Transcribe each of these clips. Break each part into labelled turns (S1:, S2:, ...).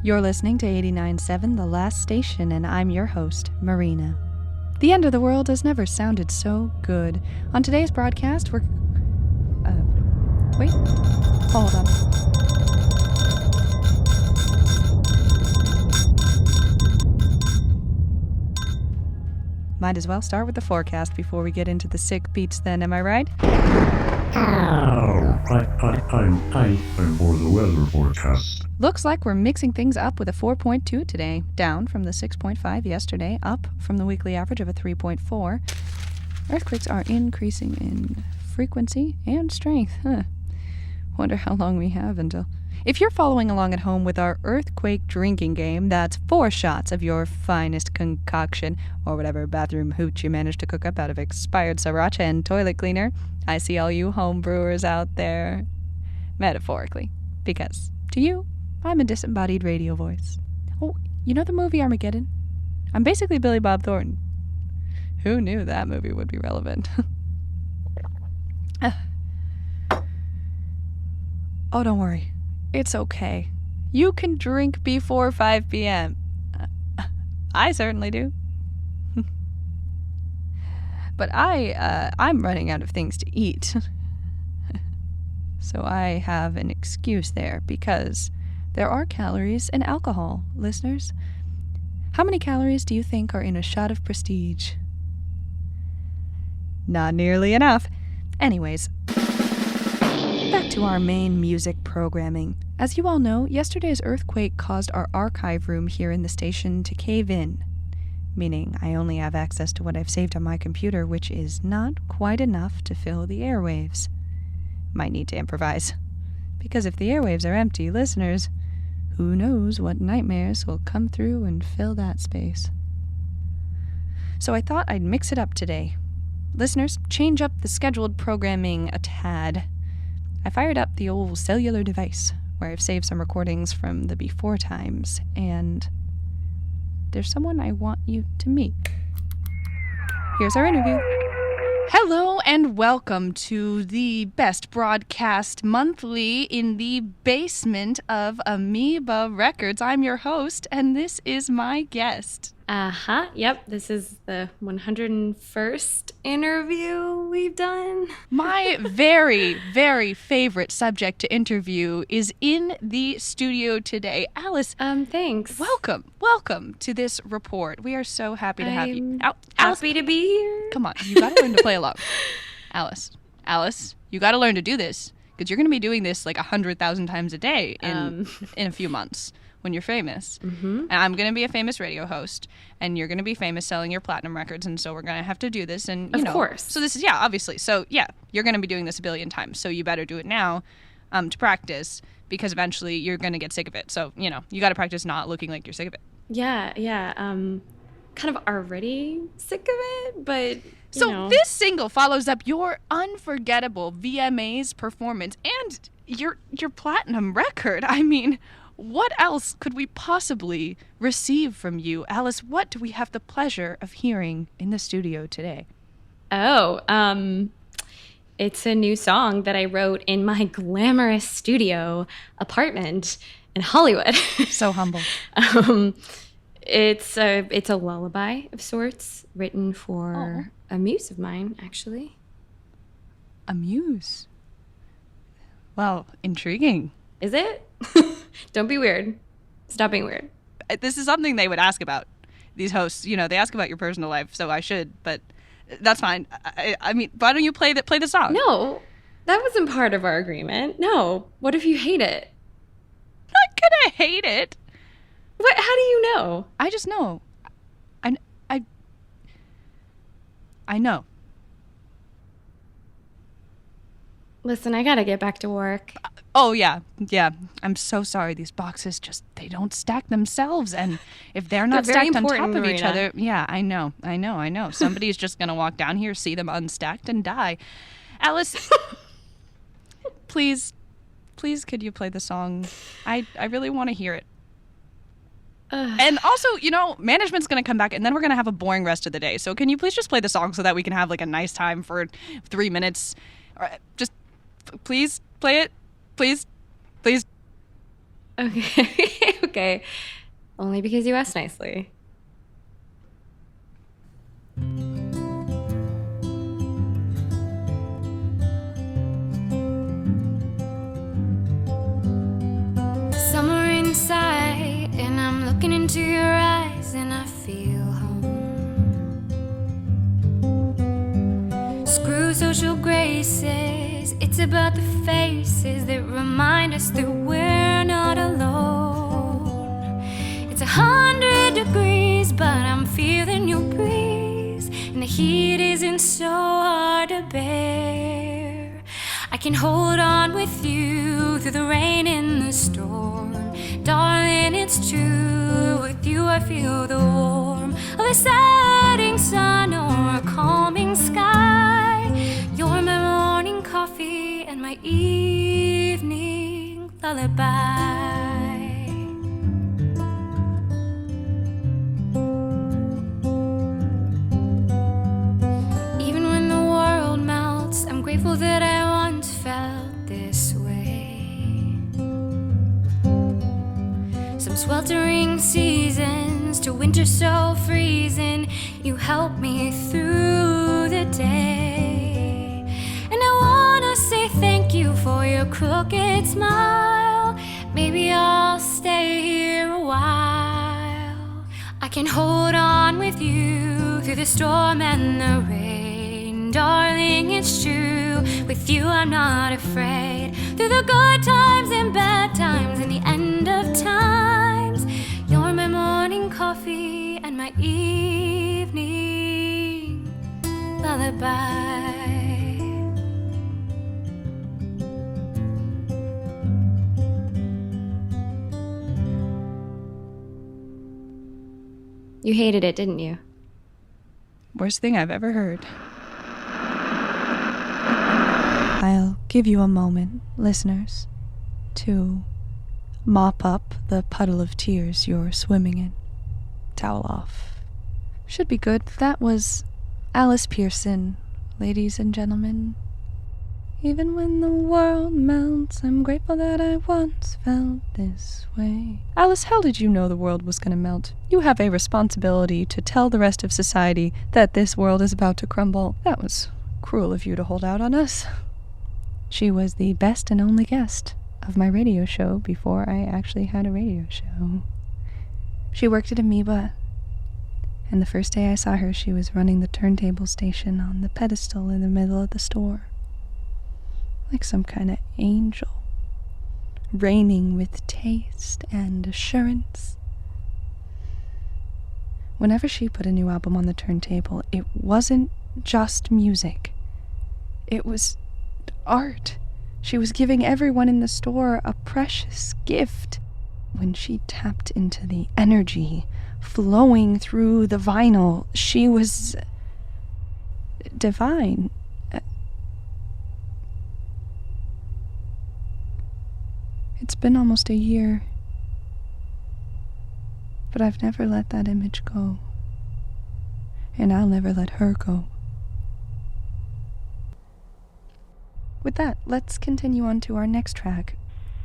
S1: You're listening to 89.7 The Last Station, and I'm your host, Marina. The end of the world has never sounded so good. On today's broadcast, we're... wait. Hold on. Might as well start with the forecast before we get into the sick beats then, am I right?
S2: I'm for the weather forecast.
S1: Looks like we're mixing things up with a 4.2 today, down from the 6.5 yesterday, up from the weekly average of a 3.4. Earthquakes are increasing in frequency and strength. Wonder how long we have until... If you're following along at home with our earthquake drinking game, that's 4 shots of your finest concoction, or whatever bathroom hooch you managed to cook up out of expired sriracha and toilet cleaner. I see all you home brewers out there. Metaphorically. Because, to you, I'm a disembodied radio voice. Oh, you know the movie Armageddon? I'm basically Billy Bob Thornton. Who knew that movie would be relevant? Oh, don't worry. It's okay. You can drink before 5 p.m. I certainly do. But I'm running out of things to eat. So I have an excuse there, because there are calories in alcohol, listeners. How many calories do you think are in a shot of Prestige? Not nearly enough. Anyways, back to our main music programming. As you all know, yesterday's earthquake caused our archive room here in the station to cave in, meaning I only have access to what I've saved on my computer, which is not quite enough to fill the airwaves. Might need to improvise, because if the airwaves are empty, listeners, who knows what nightmares will come through and fill that space. So I thought I'd mix it up today. Listeners, change up the scheduled programming a tad. I fired up the old cellular device, where I've saved some recordings from the before times, and there's someone I want you to meet. Here's our interview. Hello and welcome to the best broadcast monthly in the basement of Amoeba Records. I'm your host, and this is my guest.
S3: Yep, this is the 101st interview we've done.
S1: My very, very favorite subject to interview is in the studio today. Alice.
S3: Thanks.
S1: Welcome to this report. We are so happy to have you.
S3: Happy to be here.
S1: Come on, you gotta learn to play along. Alice, you gotta learn to do this, because you're gonna be doing this like 100,000 times a day in a few months. When you're famous. Mm-hmm. And I'm going to be a famous radio host, and you're going to be famous selling your platinum records, and so we're going to have to do this, and you know. Of
S3: course.
S1: So this is, obviously. So, you're going to be doing this a billion times, so you better do it now to practice, because eventually you're going to get sick of it. So, you got to practice not looking like you're sick of it.
S3: Yeah. Kind of already sick of it, but,
S1: This single follows up your unforgettable VMAs performance and your platinum record. I mean... What else could we possibly receive from you? Alice, what do we have the pleasure of hearing in the studio today?
S3: It's a new song that I wrote in my glamorous studio apartment in Hollywood.
S1: So humble.
S3: It's a lullaby of sorts, written for a muse of mine, actually.
S1: A muse? Well, intriguing.
S3: Is it? Don't be weird. Stop being weird.
S1: This is something they would ask about, these hosts. They ask about your personal life, so I should, but that's fine. I mean, why don't you play the song?
S3: No, that wasn't part of our agreement. No. What if you hate it?
S1: I'm not gonna hate it.
S3: What? How do you know?
S1: I just know. I know.
S3: Listen, I gotta get back to work.
S1: Oh, yeah. I'm so sorry. These boxes they don't stack themselves. And if they're not stacked on top of each other, I know. Somebody's just going to walk down here, see them unstacked, and die. Alice, please, could you play the song? I really want to hear it. And also, management's going to come back, and then we're going to have a boring rest of the day. So can you please just play the song so that we can have, like, a nice time for 3 minutes? Just please play it. Please.
S3: Okay. Okay. Only because you asked nicely.
S4: Summer inside, and I'm looking into your eyes, and I feel home. Screw social graces, it's about the faces that remind us that we're not alone. It's 100 degrees, but I'm feeling your breeze, and the heat isn't so hard to bear. I can hold on with you through the rain and the storm. Darling, it's true, with you I feel the warmth of a setting sun or a calming sky. You're my morning coffee and my evening lullaby. Even when the world melts, I'm grateful that I once felt this way. Some sweltering seasons to winter so freezing, you help me through the day. And I wanna say thank you for your crooked smile. Maybe I'll stay here a while. I can hold on with you through the storm and the rain. Darling, it's true, with you I'm not afraid. Through the good times and bad times and the end of times, you're my morning coffee and my evening lullaby.
S3: You hated it, didn't you?
S1: Worst thing I've ever heard. I'll give you a moment, listeners, to mop up the puddle of tears you're swimming in. Towel off. Should be good. That was Alice Pearson, ladies and gentlemen. Even when the world melts, I'm grateful that I once felt this way. Alice, how did you know the world was going to melt? You have a responsibility to tell the rest of society that this world is about to crumble. That was cruel of you to hold out on us. She was the best and only guest of my radio show before I actually had a radio show. She worked at Amoeba, and the first day I saw her, she was running the turntable station on the pedestal in the middle of the store. Like some kind of angel, reigning with taste and assurance. Whenever she put a new album on the turntable, it wasn't just music. It was art. She was giving everyone in the store a precious gift. When she tapped into the energy flowing through the vinyl, she was divine. It's been almost a year, but I've never let that image go, and I'll never let her go. With that, let's continue on to our next track.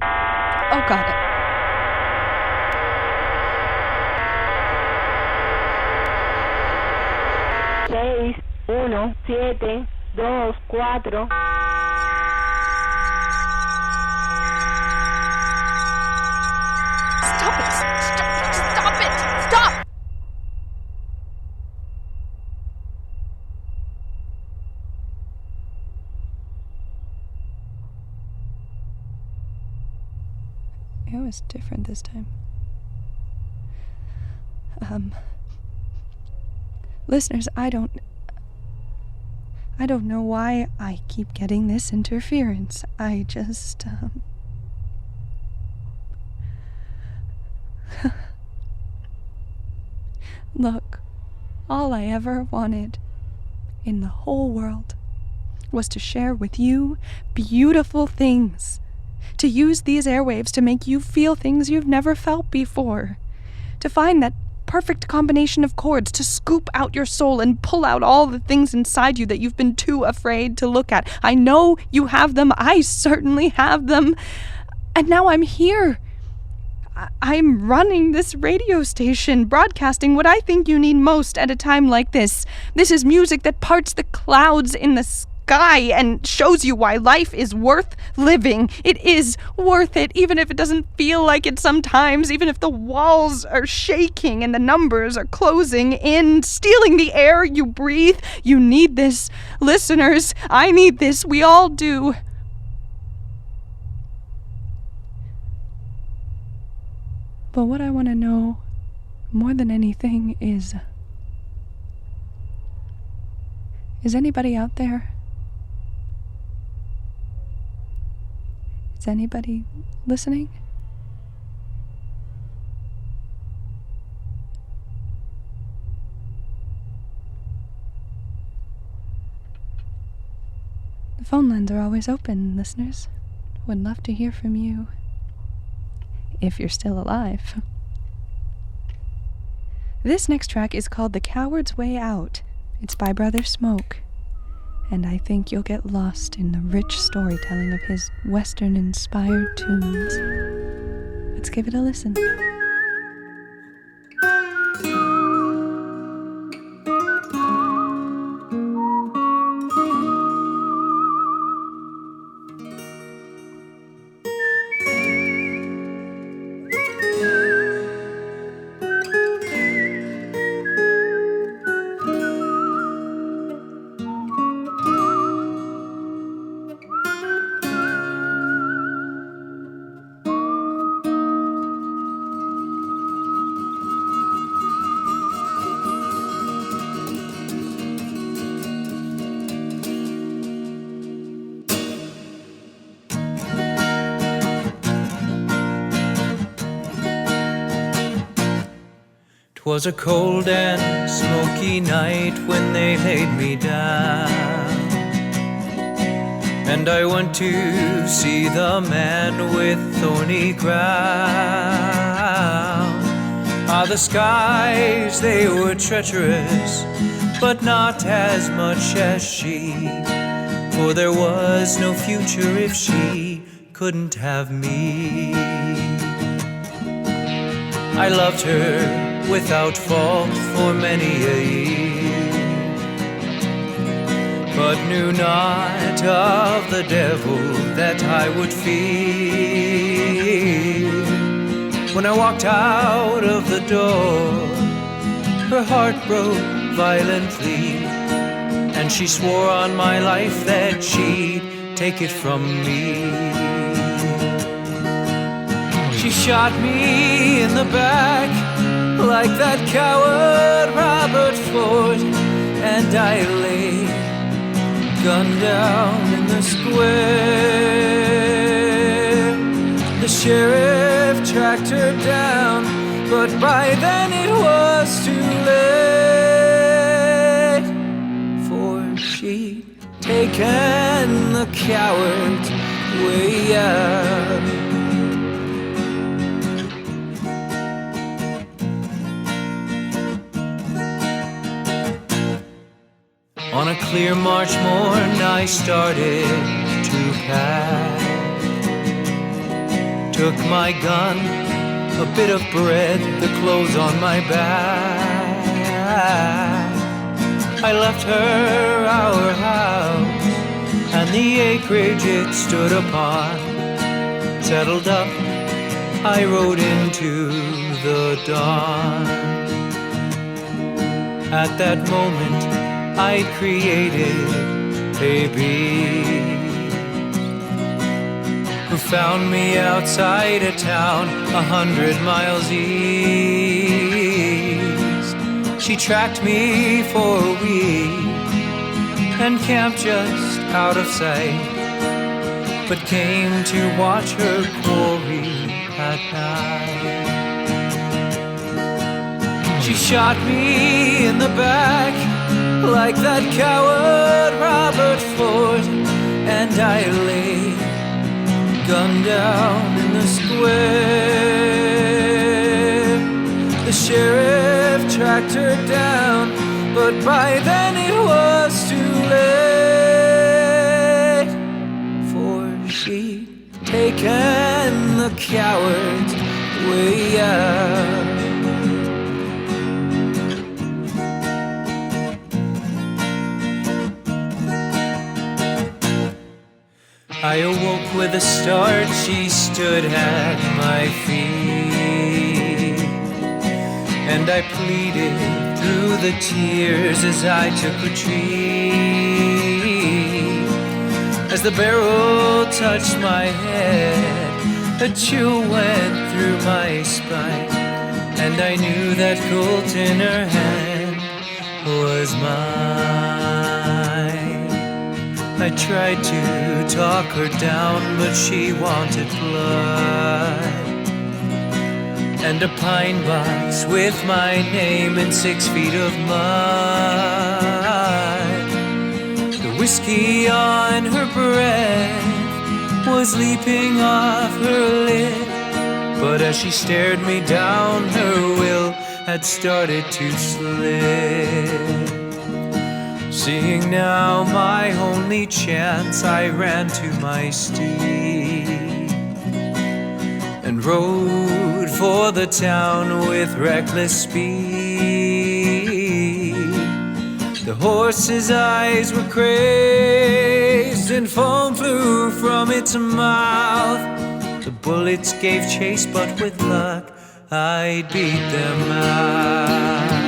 S1: Oh God.
S5: 6, 1, 7, 2, 4.
S1: Stop it! Stop it! Stop! It was different this time. Listeners, I don't know why I keep getting this interference. I just, Look, all I ever wanted in the whole world was to share with you beautiful things, to use these airwaves to make you feel things you've never felt before, to find that perfect combination of chords to scoop out your soul and pull out all the things inside you that you've been too afraid to look at. I know you have them. I certainly have them. And now I'm here, I'm running this radio station, broadcasting what I think you need most at a time like this. This is music that parts the clouds in the sky and shows you why life is worth living. It is worth it, even if it doesn't feel like it sometimes, even if the walls are shaking and the numbers are closing in, stealing the air you breathe. You need this. Listeners, I need this. We all do. But what I want to know more than anything is anybody out there? Is anybody listening? The phone lines are always open, listeners. Would love to hear from you. If you're still alive. This next track is called The Coward's Way Out. It's by Brother Smoke, and I think you'll get lost in the rich storytelling of his Western-inspired tunes. Let's give it a listen.
S6: 'Twas a cold and smoky night when they laid me down, and I went to see the man with thorny crown. Ah, the skies, they were treacherous, but not as much as she, for there was no future if she couldn't have me. I loved her without fault for many a year, but knew not of the devil that I would fear. When I walked out of the door, her heart broke violently, and she swore on my life that she'd take it from me. She shot me in the back like that coward Robert Ford, and I lay gunned down in the square. The sheriff tracked her down, but by then it was too late, for she'd taken the coward's way out. On a clear March morn I started to pack. Took my gun, a bit of bread, the clothes on my back. I left her our house and the acreage it stood upon. Settled up, I rode into the dawn. At that moment I'd created a beast who found me outside a town 100 miles east. She tracked me for a week and camped just out of sight, but came to watch her quarry at night. She shot me in the back like that coward Robert Ford, and I lay gunned down in the square. The sheriff tracked her down, but by then it was too late, for she'd taken the coward's way out. I awoke with a start, she stood at my feet, and I pleaded through the tears as I took retreat. As the barrel touched my head, a chill went through my spine, and I knew that Colt in her hand was mine. I tried to talk her down, but she wanted blood, and a pine box with my name and 6 feet of mud. The whiskey on her breath was leaping off her lid, but as she stared me down, her will had started to slip. Seeing now my only chance, I ran to my steed and rode for the town with reckless speed. The horse's eyes were crazed and foam flew from its mouth. The bullets gave chase, but with luck I'd beat them out.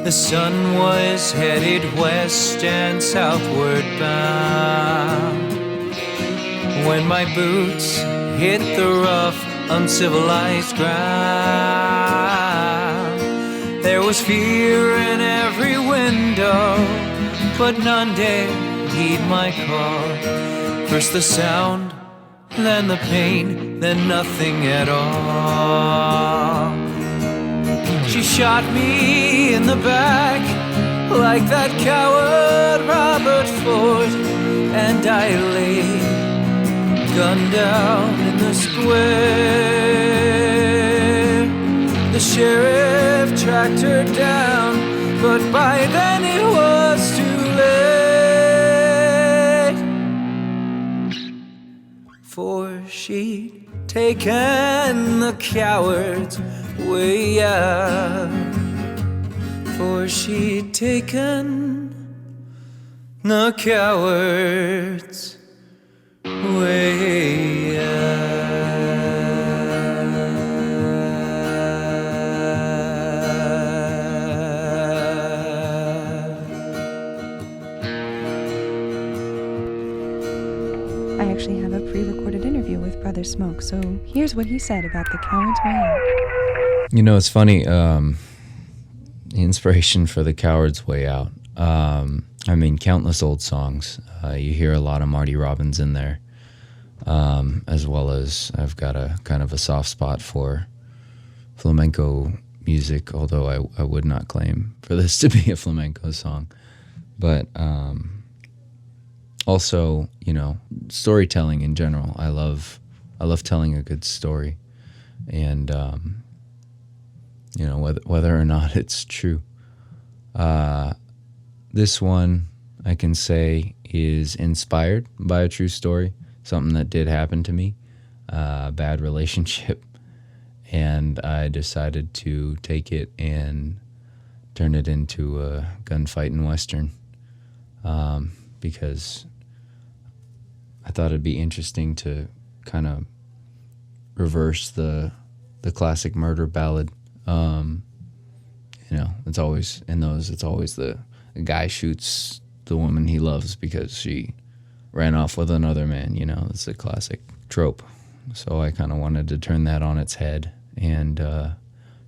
S6: The sun was headed west and southward bound when my boots hit the rough, uncivilized ground. There was fear in every window, but none dared heed my call. First the sound, then the pain, then nothing at all. She shot me in the back like that coward Robert Ford, and I lay gunned down in the square. The sheriff tracked her down, but by then it was too late, for she'd taken the coward's way out, for she'd taken the coward's way out.
S1: I actually have a pre-recorded interview with Brother Smoke, so here's what he said about the Coward's Way Out.
S7: You know, it's funny, the inspiration for the Coward's Way Out. I mean, countless old songs. You hear a lot of Marty Robbins in there, as well as I've got a kind of a soft spot for flamenco music, although I would not claim for this to be a flamenco song. But also, you know, storytelling in general. I love telling a good story, and you know, whether or not it's true. This one, I can say, is inspired by a true story, something that did happen to me, a bad relationship, and I decided to take it and turn it into a gunfighting Western, because I thought it'd be interesting to kind of reverse the classic murder ballad. You know, it's always in those, it's always the guy shoots the woman he loves because she ran off with another man, you know, it's a classic trope. So I kind of wanted to turn that on its head and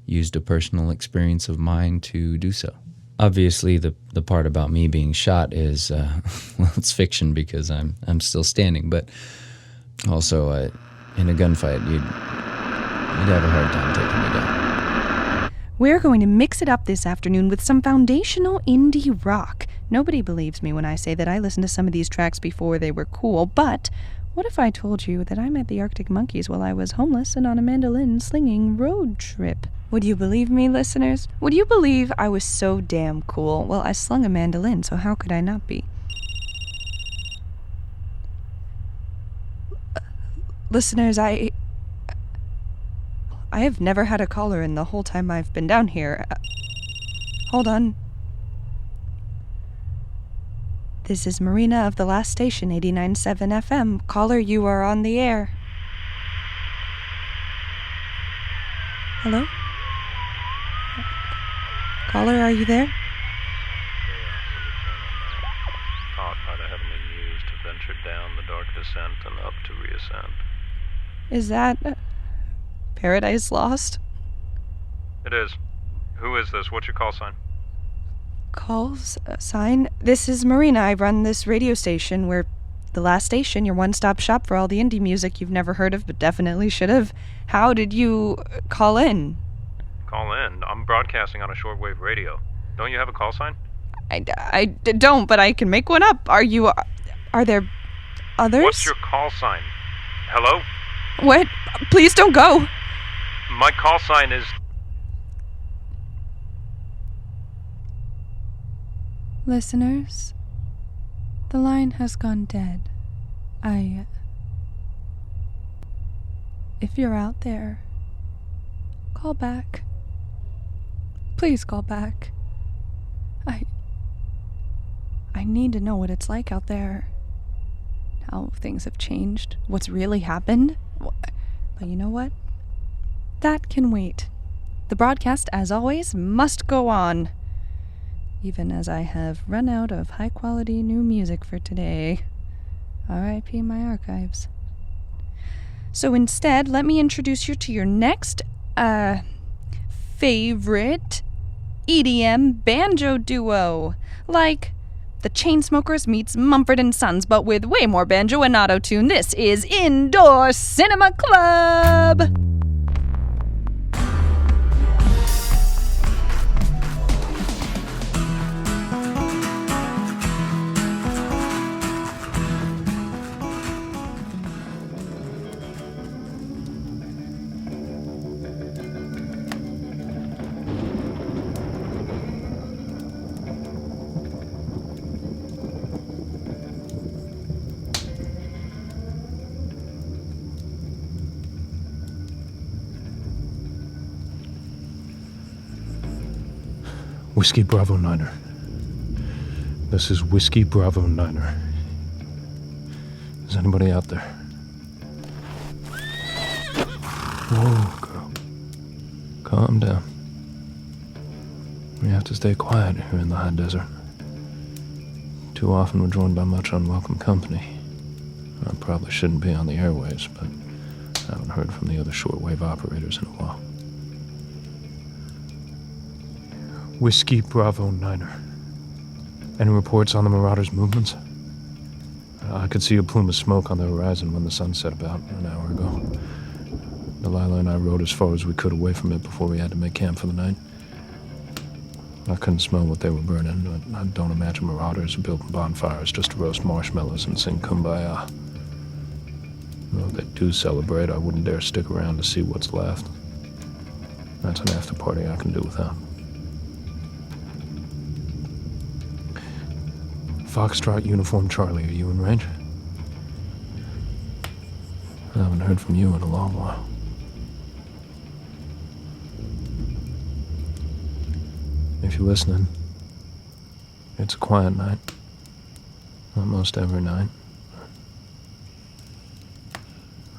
S7: used a personal experience of mine to do so. obviously, the part about me being shot is, well, it's fiction because I'm still standing. But also, in a gunfight, you'd have a hard time taking me down.
S1: We're going to mix it up this afternoon with some foundational indie rock. Nobody believes me when I say that I listened to some of these tracks before they were cool, but what if I told you that I met the Arctic Monkeys while I was homeless and on a mandolin slinging road trip? Would you believe me, listeners? Would you believe I was so damn cool? Well, I slung a mandolin, so how could I not be? Listeners, I have never had a caller in the whole time I've been down here. Hold on. This is Marina of the last station, 89.7 FM. Caller, you are on the air. Hello? Caller, are you there?
S8: Taught by the heavenly muse to venture down the dark descent and up to reascend.
S1: Is that Paradise Lost?
S8: It is. Who is this? What's your call sign?
S1: Sign? This is Marina. I run this radio station. We're the last station, your one-stop shop for all the indie music you've never heard of but definitely should have. How did you call in?
S8: Call in? I'm broadcasting on a shortwave radio. Don't you have a call sign?
S1: I don't, but I can make one up. Are there others?
S8: What's your call sign? Hello?
S1: What? Please don't go.
S8: My call sign is...
S1: Listeners, the line has gone dead. If you're out there, call back. Please call back. I need to know what it's like out there. How things have changed. What's really happened. But you know what? That can wait. The broadcast, as always, must go on. Even as I have run out of high-quality new music for today. R.I.P. my archives. So instead, let me introduce you to your next, favorite EDM banjo duo. Like the Chainsmokers meets Mumford & Sons, but with way more banjo and auto-tune. This is Indoor Cinema Club!
S9: Whiskey Bravo Niner. This is Whiskey Bravo Niner. Is anybody out there? Whoa, girl. Calm down. We have to stay quiet here in the high desert. Too often we're joined by much unwelcome company. I probably shouldn't be on the airwaves, but I haven't heard from the other shortwave operators in a while. Whiskey Bravo Niner. Any reports on the Marauders' movements? I could see a plume of smoke on the horizon when the sun set about an hour ago. Delilah and I rode as far as we could away from it before we had to make camp for the night. I couldn't smell what they were burning, but I don't imagine Marauders are building bonfires just to roast marshmallows and sing Kumbaya. Well, if they do celebrate, I wouldn't dare stick around to see what's left. That's an after party I can do without. Foxtrot Uniform Charlie, are you in range? I haven't heard from you in a long while. If you're listening, it's a quiet night. Almost every night.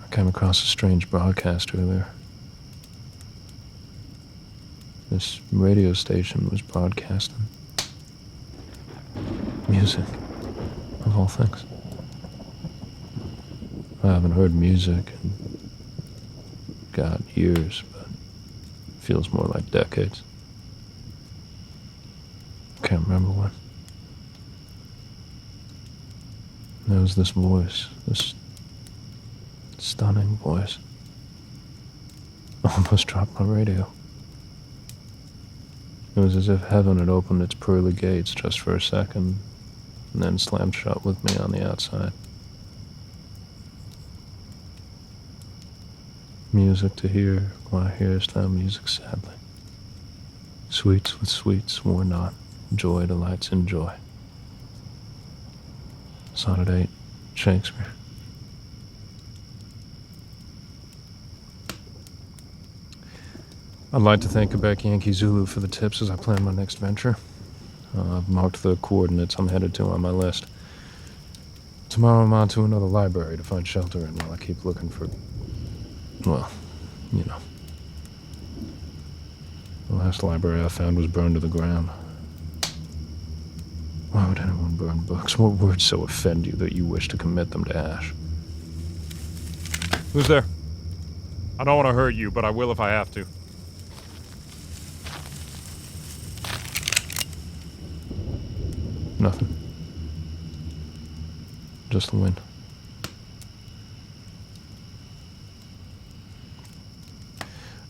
S9: I came across a strange broadcast earlier. This radio station was broadcasting music, of all things. I haven't heard music in, God, years, but it feels more like decades. can't remember when. There was this voice, this stunning voice. I almost dropped my radio. It was as if heaven had opened its pearly gates just for a second, and then slammed shut with me on the outside. Music to hear, why hearest thou music sadly? Sweets with sweets war not, joy delights in joy. Sonnet 8, Shakespeare. I'd like to thank Quebec Yankee Zulu for the tips as I plan my next venture. I've marked the coordinates I'm headed to on my list. Tomorrow I'm on to another library to find shelter in while I keep looking for, well, you know. The last library I found was burned to the ground. Why would anyone burn books? What words so offend you that you wish to commit them to ash? Who's there? I don't want to hurt you, but I will if I have to. Nothing. Just the wind.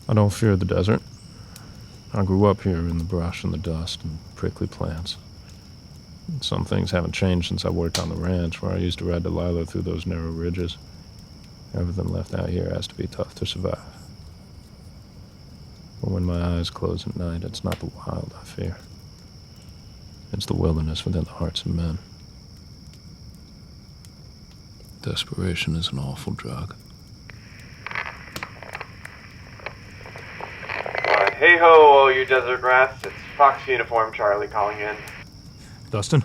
S9: I don't fear the desert. I grew up here in the brush and the dust and prickly plants. Some things haven't changed since I worked on the ranch where I used to ride Delilah through those narrow ridges. Everything left out here has to be tough to survive. But when my eyes close at night, it's not the wild I fear. It's the wilderness within the hearts of men. Desperation is an awful drug.
S10: Hey-ho, all you desert rats. It's Fox Uniform Charlie calling in.
S9: Dustin?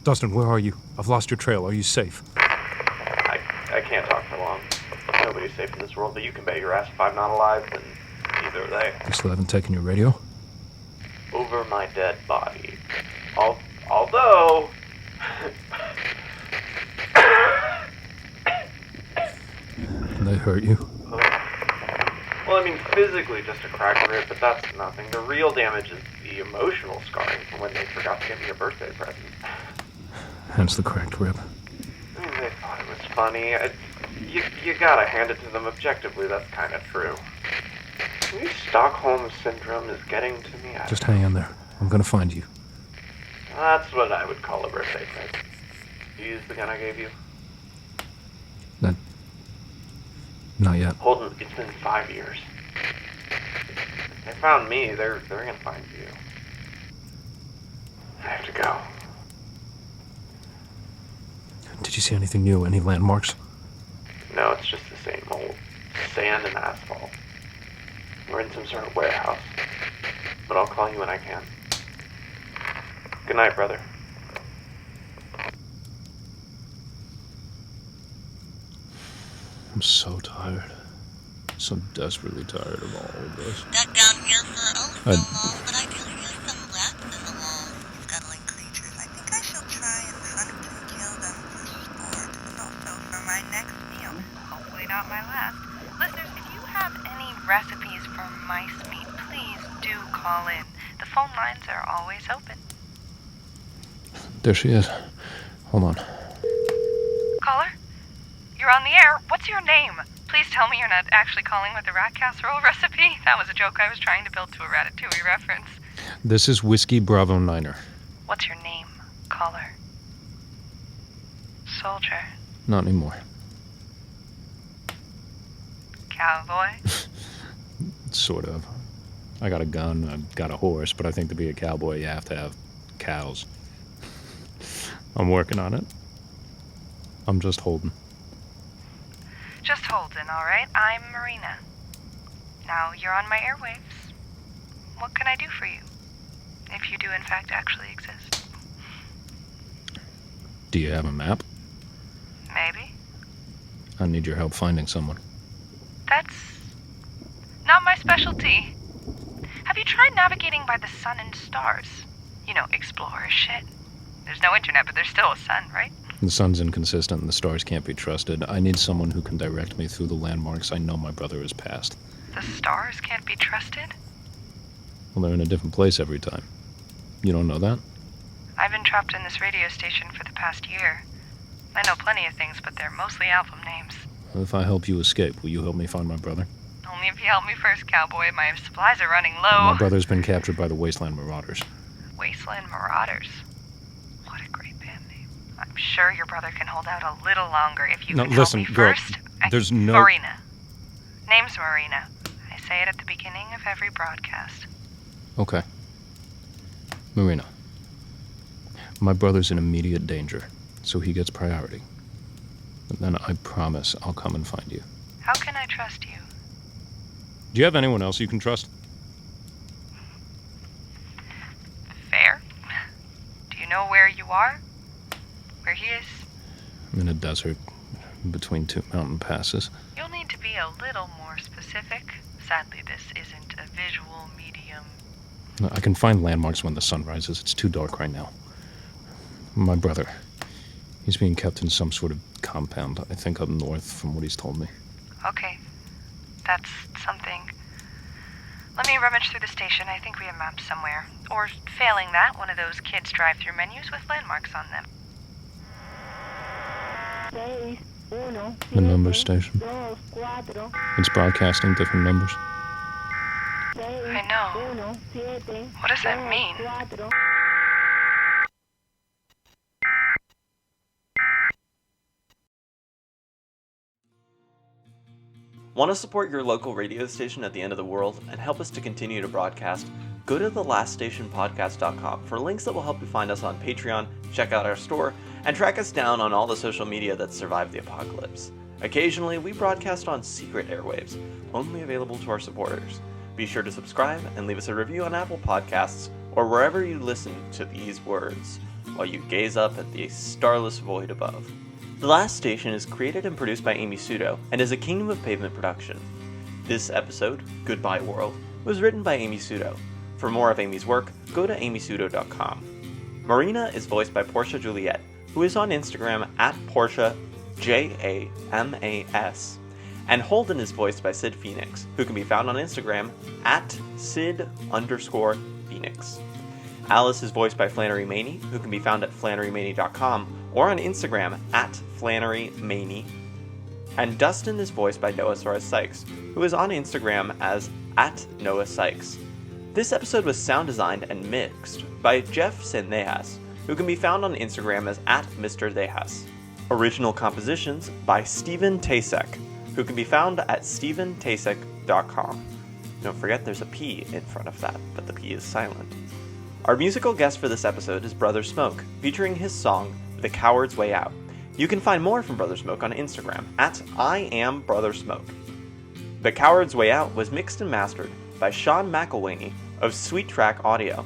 S9: Dustin, where are you? I've lost your trail. Are you safe?
S10: I can't talk for long. Nobody's safe in this world, but you can bet your ass if I'm not alive, then neither are they.
S9: You still haven't taken your radio?
S10: Over my dead body. Although...
S9: They hurt you?
S10: Well, I mean, physically just a cracked rib, but that's nothing. The real damage is the emotional scarring from when they forgot to give me a birthday present.
S9: Hence the cracked rib.
S10: I mean, they thought it was funny. You gotta hand it to them objectively, that's kind of true. Maybe Stockholm Syndrome is getting to me.
S9: Just hang in there. I'm gonna find you.
S10: That's what I would call a birthday present. You used the gun I gave you?
S9: Not yet.
S10: Holden, it's been 5 years. If they found me, they're gonna find you. I have to go.
S9: Did you see anything new? Any landmarks?
S10: No, it's just the same old sand and asphalt. We're in some sort of warehouse. But I'll call you when I can. Good night, brother.
S9: I'm so tired. So desperately tired of all of this.
S11: Duck down here for so long, but I do hear some rats in the walls. Scuttling creatures. I think I shall try and hunt and kill them for sport, and also for my next meal. Hopefully not my last. Listeners, if you have any recipes for mice meat, please do call in. The phone lines are always open.
S9: There she is. Hold on.
S12: Caller? You're on the air. What's your name? Please tell me you're not actually calling with the rat casserole recipe. That was a joke I was trying to build to a Ratatouille reference.
S9: This is Whiskey Bravo Niner.
S12: What's your name, caller? Soldier.
S9: Not anymore.
S12: Cowboy?
S9: Sort of. I got a gun, I got a horse, but I think to be a cowboy you have to have cows. I'm working on it. I'm just Holden.
S12: Just Holden, all right? I'm Marina. Now, you're on my airwaves. What can I do for you? If you do, in fact, actually exist.
S9: Do you have a map?
S12: Maybe.
S9: I need your help finding someone.
S12: That's not my specialty. Have you tried navigating by the sun and stars? You know, explorer shit. There's no internet, but there's still a sun, right?
S9: The sun's inconsistent and the stars can't be trusted. I need someone who can direct me through the landmarks I know my brother has passed.
S12: The stars can't be trusted?
S9: Well, they're in a different place every time. You don't know that?
S12: I've been trapped in this radio station for the past year. I know plenty of things, but they're mostly album names.
S9: If I help you escape, will you help me find my brother?
S12: Only if you help me first, cowboy. My supplies are running low.
S9: My brother's been captured by the Wasteland Marauders.
S12: Wasteland Marauders. What a great band name. I'm sure your brother can hold out a little longer if you can help me
S9: girl,
S12: first.
S9: there's no...
S12: Marina. Name's Marina. I say it at the beginning of every broadcast.
S9: Okay. Marina. My brother's in immediate danger, so he gets priority. And then I promise I'll come and find you.
S12: How can I trust you?
S9: Do you have anyone else you can trust?
S12: Fair. Do you know where you are? Where he is?
S9: I'm in a desert, between two mountain passes.
S12: You'll need to be a little more specific. Sadly, this isn't a visual medium.
S9: I can find landmarks when the sun rises. It's too dark right now. My brother, he's being kept in some sort of compound, I think up north from what he's told me.
S12: Okay. That's something. Let me rummage through the station. I think we have maps somewhere. Or, failing that, one of those kids' drive-through menus with landmarks on them.
S9: The number station. It's broadcasting different numbers.
S12: I know. What does that mean?
S10: Want to support your local radio station at the end of the world and help us to continue to broadcast? Go to thelaststationpodcast.com for links that will help you find us on Patreon, check out our store, and track us down on all the social media that survived the apocalypse. Occasionally, we broadcast on secret airwaves, only available to our supporters. Be sure to subscribe and leave us a review on Apple Podcasts or wherever you listen to these words while you gaze up at the starless void above. The Last Station is created and produced by Amy Suto and is a Kingdom of Pavement production. This episode, Goodbye World, was written by Amy Suto. For more of Amy's work, go to amysuto.com. Marina is voiced by Portia Juliette, who is on Instagram at Portia Jamas, and Holden is voiced by Sid Phoenix, who can be found on Instagram at Sid_Phoenix. Alice is voiced by Flannery Maney, who can be found at flannerymaney.com or on Instagram at flannerymaney. And Dustin is voiced by Noah Suarez-Sykes, who is on Instagram as at Noah Sykes. This episode was sound designed and mixed by Jeff Sendejas, who can be found on Instagram as at Mr. Dejas. Original compositions by Steven Tasek, who can be found at steventasek.com. Don't forget there's a P in front of that, but the P is silent. Our musical guest for this episode is Brother Smoke, featuring his song, The Coward's Way Out. You can find more from Brother Smoke on Instagram, at IamBrotherSmoke. The Coward's Way Out was mixed and mastered by Sean McElwaney of Sweet Track Audio.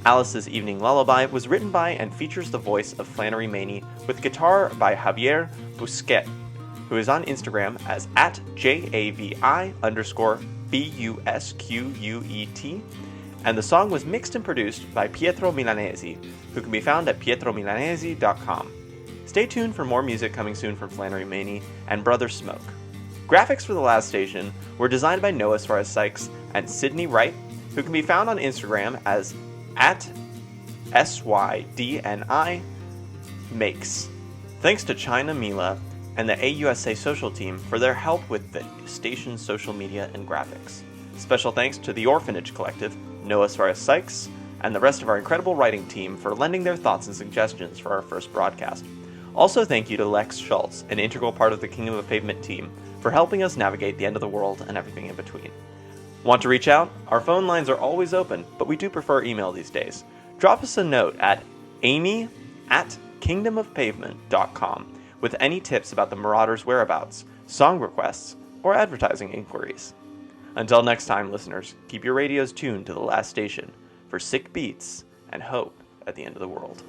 S10: Alice's Evening Lullaby was written by and features the voice of Flannery Maney with guitar by Javier Busquet, who is on Instagram as at JAVI_BUSQUET, and the song was mixed and produced by Pietro Milanesi, who can be found at pietromilanesi.com. Stay tuned for more music coming soon from Flannery Maney and Brother Smoke. Graphics for The Last Station were designed by Noah Suarez-Sykes and Sydney Wright, who can be found on Instagram as at SYDNI Makes. Thanks to China Mila and the AUSA social team for their help with the station's social media and graphics. Special thanks to the Orphanage Collective, Noah Suarez-Sykes, and the rest of our incredible writing team for lending their thoughts and suggestions for our first broadcast. Also thank you to Lex Schultz, an integral part of the Kingdom of Pavement team, for helping us navigate the end of the world and everything in between. Want to reach out? Our phone lines are always open, but we do prefer email these days. Drop us a note at amy@kingdomofpavement.com with any tips about the Marauders' whereabouts, song requests, or advertising inquiries. Until next time, listeners, keep your radios tuned to The Last Station for sick beats and hope at the end of the world.